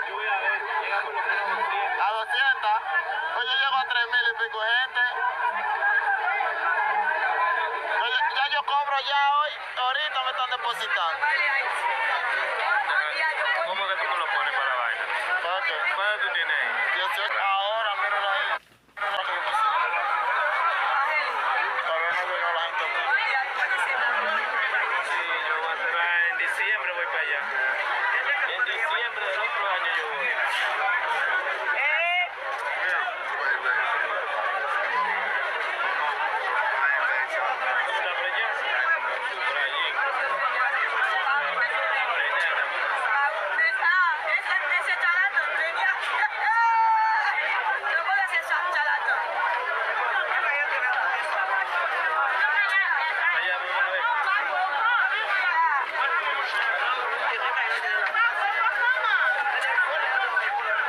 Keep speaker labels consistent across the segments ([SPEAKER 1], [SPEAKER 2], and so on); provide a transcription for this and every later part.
[SPEAKER 1] Yo voy a ver, llegamos los menos 200.
[SPEAKER 2] A 200. Pues yo llego a 3.000 y pico de gente. Ya yo cobro ya hoy. Ahorita me están depositando.
[SPEAKER 1] ¿Cómo que tú me lo pones para la vaina?
[SPEAKER 2] ¿Para qué?
[SPEAKER 1] ¿Cuánto tú tienes ahí?
[SPEAKER 2] 18. Ahora, míralo ahí. Todavía no llegó la gente.
[SPEAKER 1] Sí, yo voy a cerrar en diciembre, voy para allá. En diciembre del otro año yo voy. ¿Está por allá? Por allí. Allá, vamos a ver.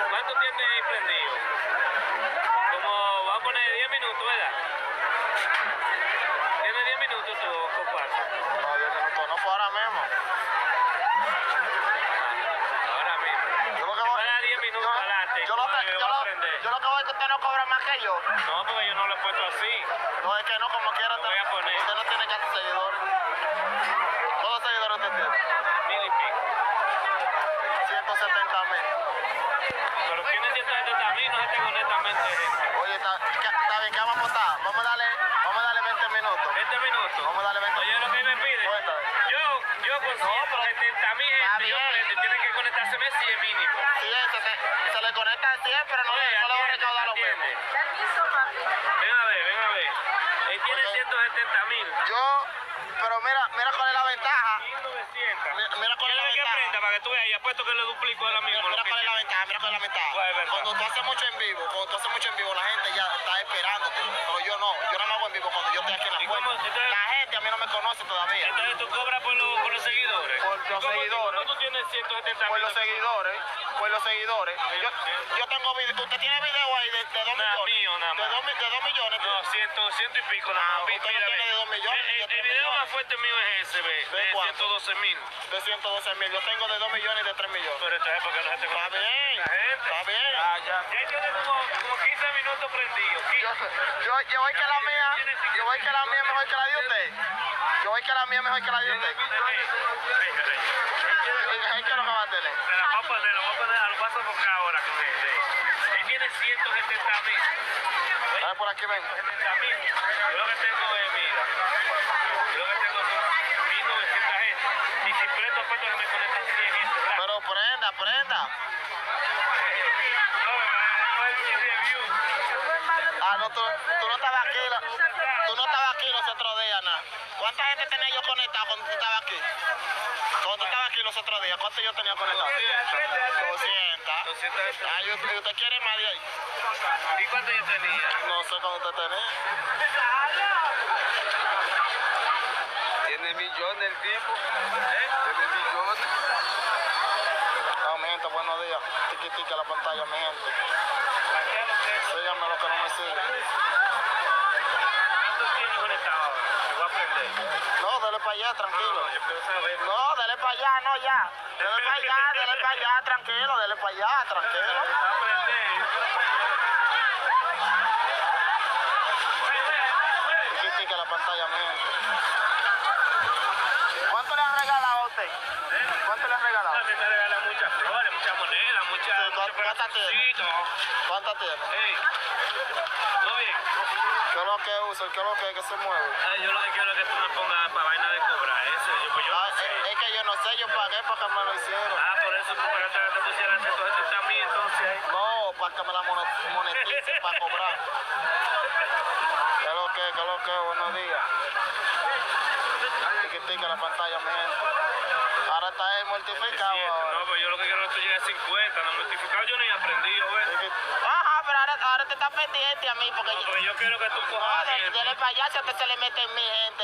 [SPEAKER 1] ¿Cuánto tiene ahí prendido? Como va a poner 10 minutos, ¿verdad? ¿Tiene 10 minutos tú, compadre?
[SPEAKER 2] No, 10 minutos, no fue ahora mismo.
[SPEAKER 1] Ahora mismo.
[SPEAKER 2] Yo lo que
[SPEAKER 1] Me
[SPEAKER 2] voy,
[SPEAKER 1] da 10 minutos adelante.
[SPEAKER 2] yo lo que,
[SPEAKER 1] Me va a prender.
[SPEAKER 2] yo lo que voy es que usted no cobra más que yo.
[SPEAKER 1] No, porque yo no lo he puesto así.
[SPEAKER 2] No, es que no, como quiera.
[SPEAKER 1] Lo voy a poner.
[SPEAKER 2] Usted no tiene casi seguidores. ¿Cuántos seguidores usted tiene?
[SPEAKER 1] 1000 y pico.
[SPEAKER 2] 170.000.
[SPEAKER 1] Pero tiene 170.000, no se te honestamente gente.
[SPEAKER 2] Oye, está bien, ¿qué vamos a apostar? Vamos a darle 20 minutos.
[SPEAKER 1] 20 minutos.
[SPEAKER 2] Vamos a darle 20
[SPEAKER 1] Oye, lo que me pide.
[SPEAKER 2] Cuéntame.
[SPEAKER 1] Yo con 170.000
[SPEAKER 2] Está
[SPEAKER 1] gente, yo
[SPEAKER 2] bien.
[SPEAKER 1] prendo, tiene que conectarse 100 mínimo.
[SPEAKER 2] Sí, se le conecta al 100, pero no le va a recaudar lo mismo.
[SPEAKER 1] Ven a ver. Él tiene 170.000.
[SPEAKER 2] Pero mira cuál es la ventaja.
[SPEAKER 1] 1900.
[SPEAKER 2] Mira cuál es la
[SPEAKER 1] ¿Quieres que
[SPEAKER 2] ventaja.
[SPEAKER 1] aprenda para que tú veas? Y apuesto que le duplico ahora mismo.
[SPEAKER 2] Mira
[SPEAKER 1] lo que
[SPEAKER 2] cuál es la
[SPEAKER 1] tiene.
[SPEAKER 2] ventaja, mira cuál es la ventaja.
[SPEAKER 1] ¿Cuál es la ventaja?
[SPEAKER 2] Cuando tú haces mucho en vivo, la gente ya está esperándote. Pero yo no me hago en vivo cuando yo estoy aquí en la
[SPEAKER 1] ¿Y cómo?
[SPEAKER 2] puerta.
[SPEAKER 1] Entonces-
[SPEAKER 2] La gente a mí no me conoce todavía.
[SPEAKER 1] Entonces tú cobras por los seguidores.
[SPEAKER 2] Por los
[SPEAKER 1] ¿Cómo
[SPEAKER 2] seguidores.
[SPEAKER 1] tú tienes 170.000?
[SPEAKER 2] Por los seguidores. Yo tengo video. ¿Usted tiene video ahí de 2 millones?
[SPEAKER 1] Nada mío, nada más.
[SPEAKER 2] De 2 millones.
[SPEAKER 1] No, 100 y pico. Nada más.
[SPEAKER 2] usted no
[SPEAKER 1] Mira,
[SPEAKER 2] tiene
[SPEAKER 1] ve.
[SPEAKER 2] de 2 millones,
[SPEAKER 1] El
[SPEAKER 2] de 3
[SPEAKER 1] video
[SPEAKER 2] millones.
[SPEAKER 1] más fuerte mío es ese, ve.
[SPEAKER 2] ¿De
[SPEAKER 1] De
[SPEAKER 2] cuánto?
[SPEAKER 1] 112.000.
[SPEAKER 2] De 112.000. Yo tengo de 2 millones y de 3 millones.
[SPEAKER 1] Pero entonces, ¿por qué no se te
[SPEAKER 2] Está
[SPEAKER 1] conecta
[SPEAKER 2] bien.
[SPEAKER 1] la gente?
[SPEAKER 2] Está bien.
[SPEAKER 1] Ya tiene como 15 minutos prendido. 15.
[SPEAKER 2] Yo voy que la mía. Yo voy que la mía es mejor que la de usted. Yo voy que la mía es mejor que la de usted. ¿Qué es lo que va a tener?
[SPEAKER 1] Se la voy a poner, lo vas a buscar ahora con él. Él tiene 170.000.
[SPEAKER 2] A ver, por aquí ven.
[SPEAKER 1] 70.000. Yo lo que tengo es, mira. Yo lo que tengo son 1.900 gente. Y si prendo, apuesto que me conectan 100 gente. ¿Verdad?
[SPEAKER 2] Pero prenda.
[SPEAKER 1] No, no es mi review.
[SPEAKER 2] Ah, no, tú no estabas aquí. Tú no estabas aquí los otros días, nada. ¿Cuánta gente tenía yo conectado cuando tú estabas aquí? Cuando tú estabas aquí los otros días, ¿cuánto yo tenía conectado? 200.
[SPEAKER 1] 200.
[SPEAKER 2] Ah, ¿y usted quiere más de ahí?
[SPEAKER 1] ¿Y cuánto yo tenía?
[SPEAKER 2] No sé cuánto usted tenía.
[SPEAKER 1] Tiene millones el tipo. Tiene millones.
[SPEAKER 2] No, mi gente, buenos días. Tiquitica la pantalla, mi gente. Síganme los que no me siguen.
[SPEAKER 1] ¿Cuántos tienes conectado ahora? Te voy a aprender.
[SPEAKER 2] No, dale para allá, tranquilo.
[SPEAKER 1] Yo quiero saber.
[SPEAKER 2] No, dale para allá, no, ya. Dale para allá, tranquilo, dale para allá, tranquilo.
[SPEAKER 1] Te voy a aprender.
[SPEAKER 2] Tiquitica la pantalla, mi gente. ¿Cuánto le han regalado a usted? ¿Cuánto le han regalado?
[SPEAKER 1] A mí me regalan muchas flores, muchas monedas, muchos
[SPEAKER 2] ¿Cuántas tiene?
[SPEAKER 1] pedacitos.
[SPEAKER 2] ¿Cuántas tiene?
[SPEAKER 1] Hey, ¿todo bien?
[SPEAKER 2] ¿Qué es lo que usa? ¿Qué es lo que se mueve?
[SPEAKER 1] Yo lo que quiero es que tú me pongas para vaina de cobrar eso. Yo
[SPEAKER 2] Ah,
[SPEAKER 1] no sé.
[SPEAKER 2] es que yo no sé, yo pagué para que me lo hicieran.
[SPEAKER 1] Por eso tú pagaste que te pusieran 170.000 entonces ahí.
[SPEAKER 2] No, para que me la moneticen para cobrar. ¿Qué es lo que? Buenos días. Tiquitica la pantalla, mi gente. Ahora está mortificado.
[SPEAKER 1] No, pues yo lo que quiero es que tú llegues a 50, no multiplicado yo ni he aprendido, ¿ves?
[SPEAKER 2] Ajá, pero ahora te está pendiente a mí porque
[SPEAKER 1] No, porque yo quiero que tú
[SPEAKER 2] no,
[SPEAKER 1] cojas
[SPEAKER 2] dele para allá, si a usted se le mete en mi gente,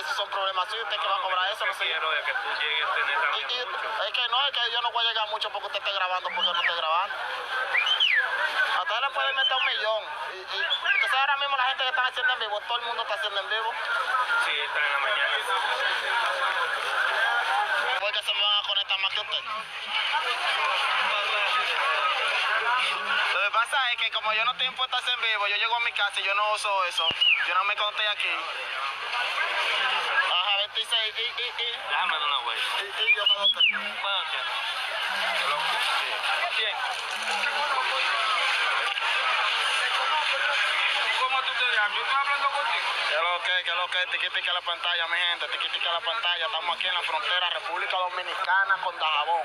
[SPEAKER 2] esos son problemas suyos, usted que va a cobrar eso,
[SPEAKER 1] Lo
[SPEAKER 2] no
[SPEAKER 1] que
[SPEAKER 2] sé.
[SPEAKER 1] quiero es que tú llegues a tener también mucho.
[SPEAKER 2] Es que yo no voy a llegar mucho porque usted esté grabando, porque no esté grabando. A usted le pueden meter 1 millón. Entonces ahora mismo la gente que está haciendo en vivo, todo el mundo está haciendo en vivo.
[SPEAKER 1] Sí, está en la mañana.
[SPEAKER 2] Porque se me van a conectar más que usted. pasa es que como yo no estoy impuesto a hacer en vivo, yo llego a mi casa y yo no uso eso. Yo no me conté aquí. Ajá, 26
[SPEAKER 1] Déjame dar una vuelta.
[SPEAKER 2] y yo me doy.
[SPEAKER 1] Bueno, entiendo. Bien. ¿Y cómo tú te llamas? Yo estoy hablando contigo.
[SPEAKER 2] Que lo que, tiquitica la pantalla, mi gente, tiquitica la pantalla. Estamos aquí en la frontera República Dominicana con Dajabón.